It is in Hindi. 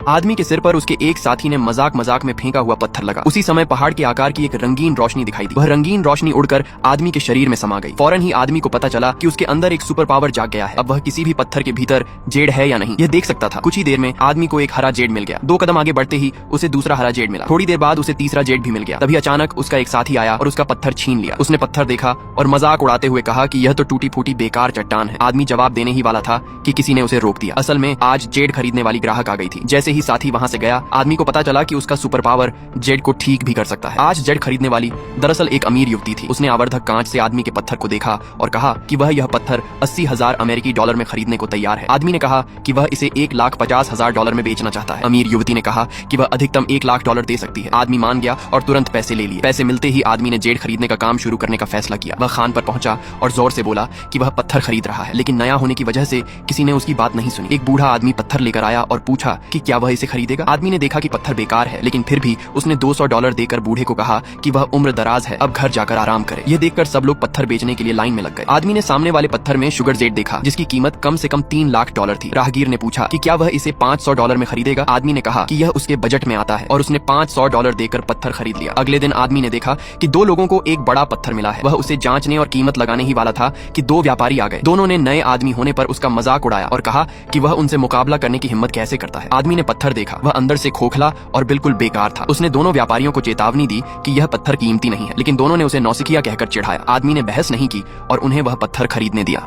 आदमी के सिर पर उसके एक साथी ने मजाक मजाक में फेंका हुआ पत्थर लगा। उसी समय पहाड़ के आकार की एक रंगीन रोशनी दिखाई दी। वह रंगीन रोशनी उड़कर आदमी के शरीर में समा गई। फौरन ही आदमी को पता चला कि उसके अंदर एक सुपर पावर जाग गया है। अब वह किसी भी पत्थर के भीतर जेड है या नहीं यह देख सकता था। कुछ ही देर में आदमी को एक हरा जेड मिल गया। 2 कदम आगे बढ़ते ही उसे दूसरा हरा जेड मिला। थोड़ी देर बाद उसे तीसरा जेड भी मिल गया। तभी अचानक उसका एक साथी आया और उसका पत्थर छीन लिया। उसने पत्थर देखा और मजाक उड़ाते हुए कहा कि यह तो टूटी फूटी बेकार चट्टान है। आदमी जवाब देने ही वाला था कि किसी ने उसे रोक दिया। असल में आज जेड खरीदने वाली ग्राहक आ गई थी। जैसे ही साथी वहां से गया आदमी को पता चला कि उसका सुपर पावर जेड को ठीक भी कर सकता है। आज जेड खरीदने वाली दरअसल एक अमीर युवती थी। उसने आवर्धक कांच से आदमी के पत्थर को देखा और कहा कि वह यह पत्थर 80,000 अमेरिकी डॉलर में खरीदने को तैयार है। आदमी ने कहा कि वह इसे $1,50,000 में बेचना चाहता है। अमीर युवती ने कहा कि वह अधिकतम $1,00,000 दे सकती है। आदमी मान गया और तुरंत पैसे ले लिए। पैसे मिलते ही आदमी ने जेड खरीदने का काम शुरू करने का फैसला किया। वह खान पर पहुंचा और जोर से बोला कि वह पत्थर खरीद रहा है, लेकिन नया होने की वजह से किसी ने उसकी बात नहीं सुनी। एक बूढ़ा आदमी पत्थर लेकर आया और पूछा कि क्या वह इसे खरीदेगा। आदमी ने देखा कि पत्थर बेकार है, लेकिन फिर भी उसने $200 देकर बूढ़े को कहा कि वह उम्र दराज है, अब घर जाकर आराम करे। यह देखकर सब लोग पत्थर बेचने के लिए लाइन में लग गए। आदमी ने सामने वाले पत्थर में शुगर जेड देखा जिसकी कीमत कम से कम $3,00,000 थी। राहगीर ने पूछा कि क्या वह इसे $500 में खरीदेगा। आदमी ने कहा कि यह उसके बजट में आता है और उसने $500 देकर पत्थर खरीद लिया। अगले दिन आदमी ने देखा कि 2 लोगों को एक बड़ा पत्थर मिला है। वह उसे जांचने और कीमत लगाने ही वाला था कि 2 व्यापारी आ गए। दोनों ने नए आदमी होने पर उसका मजाक उड़ाया और कहा कि वह उनसे मुकाबला करने की हिम्मत कैसे करता है। आदमी ने पत्थर देखा, वह अंदर से खोखला और बिल्कुल बेकार था। उसने दोनों व्यापारियों को चेतावनी दी कि यह पत्थर कीमती नहीं है, लेकिन दोनों ने उसे नौसिखिया कहकर चिढ़ाया। आदमी ने बहस नहीं की और उन्हें वह पत्थर खरीदने दिया।